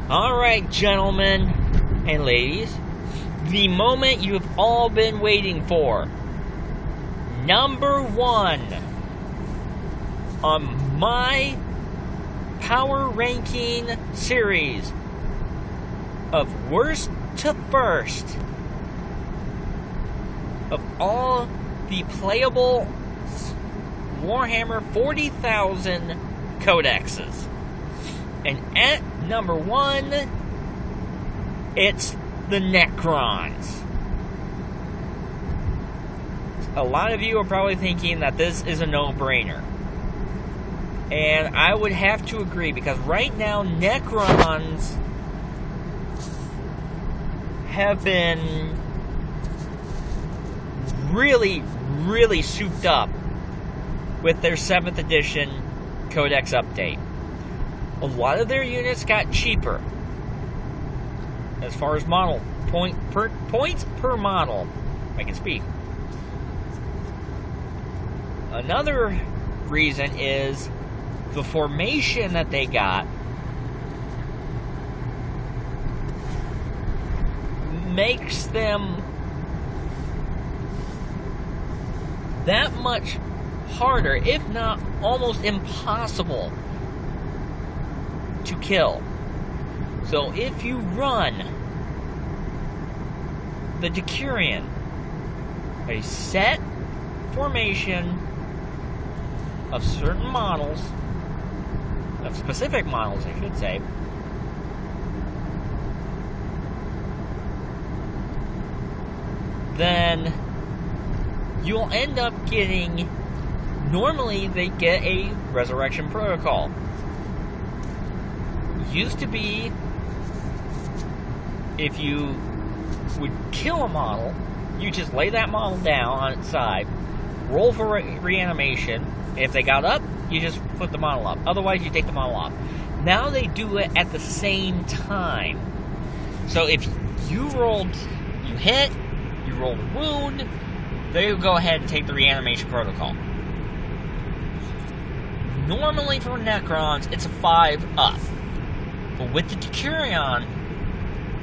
Alright, gentlemen and ladies, the moment you've all been waiting for. Number 1 on my power ranking series of worst to first of all the playable Warhammer 40,000 codexes. And at number 1, it's the Necrons. A lot of you are probably thinking that this is a no-brainer. And I would have to agree, because right now, Necrons have been really, really souped up with their 7th edition Codex update. A lot of their units got cheaper as far as points per model. I can speak. Another reason is the formation that they got makes them that much harder, if not almost impossible, to kill. So if you run the Decurion, a set formation of certain models, of specific models, I should say, then you'll end up getting, normally they get a resurrection protocol. Used to be, if you would kill a model, you just lay that model down on its side, roll for reanimation. If they got up, you just put the model up. Otherwise, you take the model off. Now they do it at the same time. So if you hit, you rolled a wound, they'll go ahead and take the reanimation protocol. Normally for Necrons, it's a 5 up. But with the Decurion,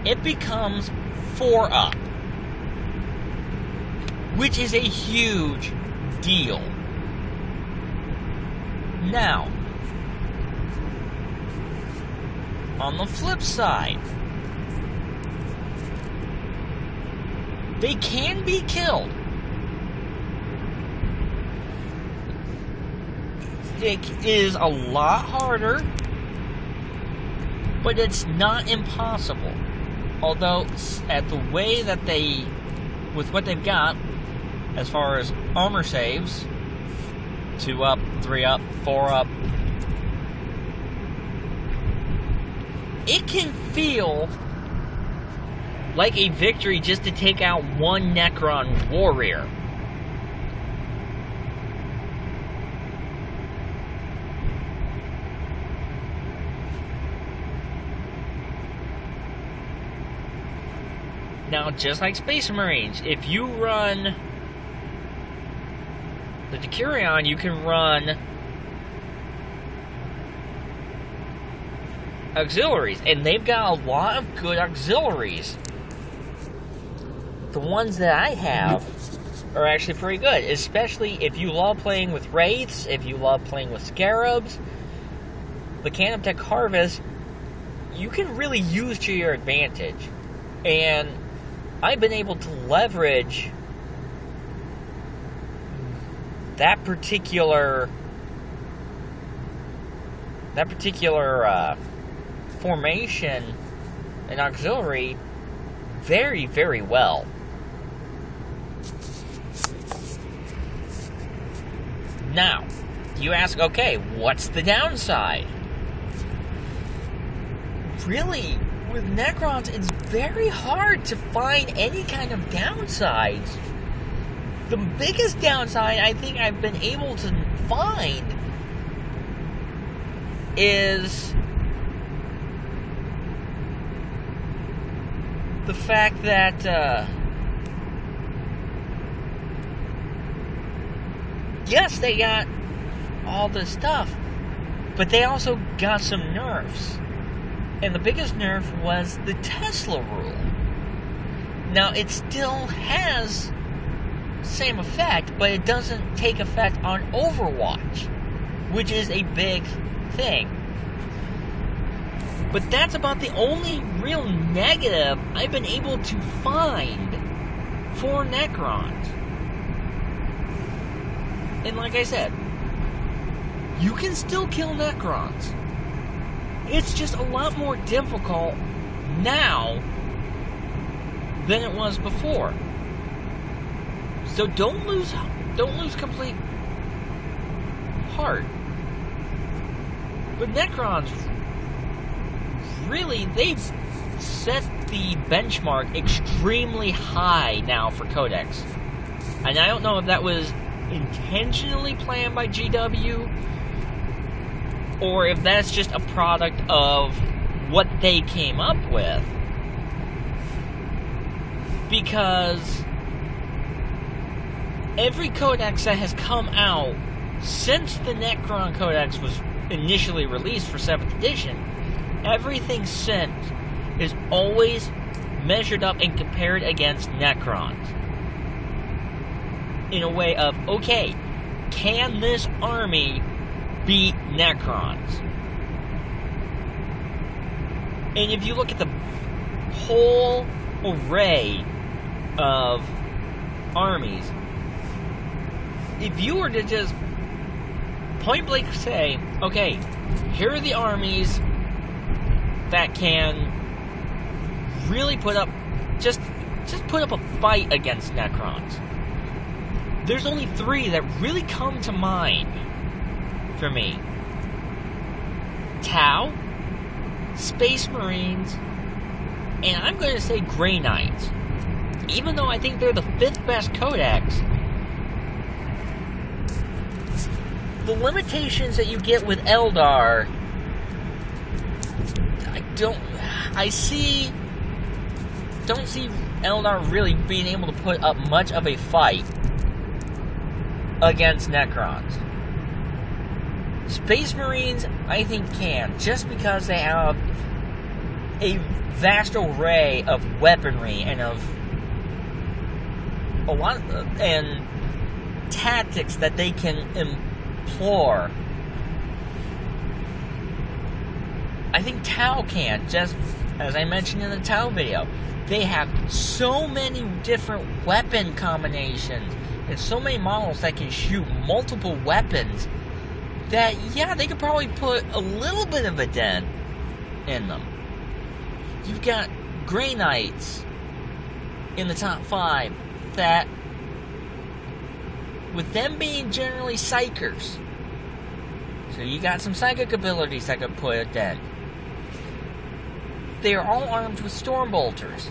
it becomes 4 up. Which is a huge deal. Now, on the flip side, they can be killed. It is a lot harder, but it's not impossible. Although, at the way that with what they've got, as far as armor saves, 2 up, 3 up, 4 up, it can feel like a victory just to take out one Necron warrior. Now, just like Space Marines, if you run the Decurion, you can run auxiliaries, and they've got a lot of good auxiliaries. The ones that I have are actually pretty good, especially if you love playing with Wraiths, if you love playing with Scarabs. The Canoptech Harvest, you can really use to your advantage. And I've been able to leverage that particular formation and auxiliary very, very well. Now, you ask, okay, what's the downside? Really, with Necrons, it's very hard to find any kind of downsides. The biggest downside I think I've been able to find is the fact that yes, they got all this stuff, but they also got some nerfs. And the biggest nerf was the Tesla rule. Now, it still has same effect, but it doesn't take effect on Overwatch, which is a big thing. But that's about the only real negative I've been able to find for Necrons. And like I said, you can still kill Necrons. It's just a lot more difficult now than it was before. So don't lose complete heart. But Necrons, really, they've set the benchmark extremely high now for Codex. And I don't know if that was intentionally planned by GW, or if that's just a product of what they came up with. Because every Codex that has come out since the Necron Codex was initially released for 7th edition, everything since is always measured up and compared against Necrons. In a way of, okay, can this army beat Necrons? And if you look at the whole array of armies, if you were to just point blank say, okay, here are the armies that can really put up, just put up a fight against Necrons, there's only 3 that really come to mind for me. Tau, Space Marines, and I'm going to say Grey Knights. Even though I think they're the 5th best Codex, the limitations that you get with Eldar, don't see Eldar really being able to put up much of a fight against Necrons. Space Marines, I think, can, just because they have a vast array of weaponry and of a lot and tactics that they can employ. I think Tau can, just as I mentioned in the Tau video. They have so many different weapon combinations and so many models that can shoot multiple weapons that, yeah, they could probably put a little bit of a dent in them. You've got Grey Knights in the top 5 that, with them being generally psychers, so you got some psychic abilities that could put a dent. They are all armed with Stormbolters.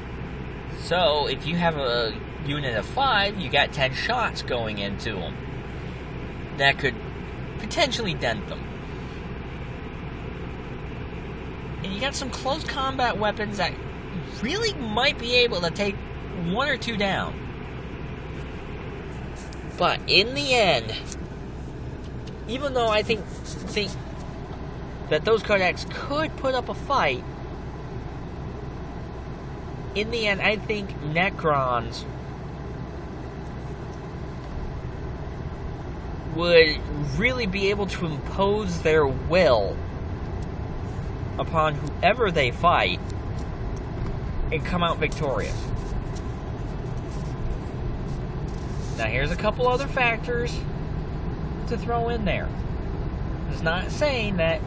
So if you have a unit of 5, you got 10 shots going into them that could potentially dent them. And you got some close combat weapons that really might be able to take 1 or 2 down. But in the end, even though I think that those Codex could put up a fight, in the end, I think Necrons would really be able to impose their will upon whoever they fight and come out victorious. Now, here's a couple other factors to throw in there. It's not saying that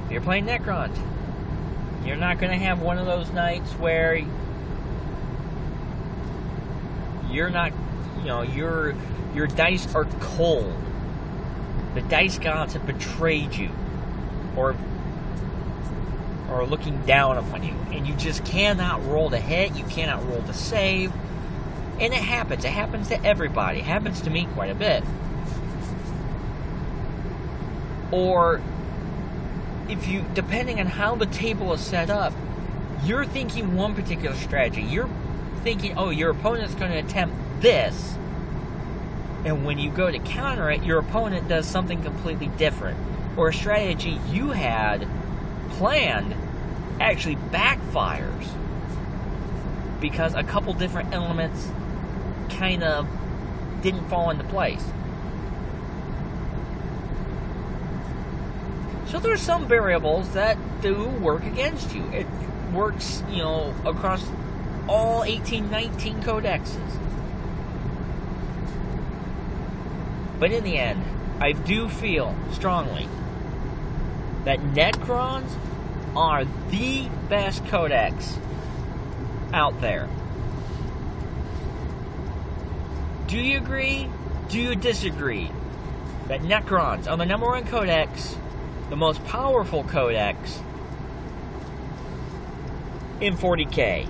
if you're playing Necrons, you're not going to have one of those nights where you're not, your dice are cold. The dice gods have betrayed you, or looking down upon you, and you just cannot roll to hit, you cannot roll to save, and it happens. It happens to everybody. It happens to me quite a bit. Or, if you, depending on how the table is set up, you're thinking one particular strategy. You're thinking, oh, your opponent's going to attempt this, and when you go to counter it, your opponent does something completely different, or a strategy you had planned actually backfires because a couple different elements kind of didn't fall into place. So there's some variables that do work against you. It works, across all 1819 codexes. But in the end, I do feel strongly that Necrons are the best codex out there. Do you agree? Do you disagree that Necrons are the number one codex, the most powerful codex in 40K?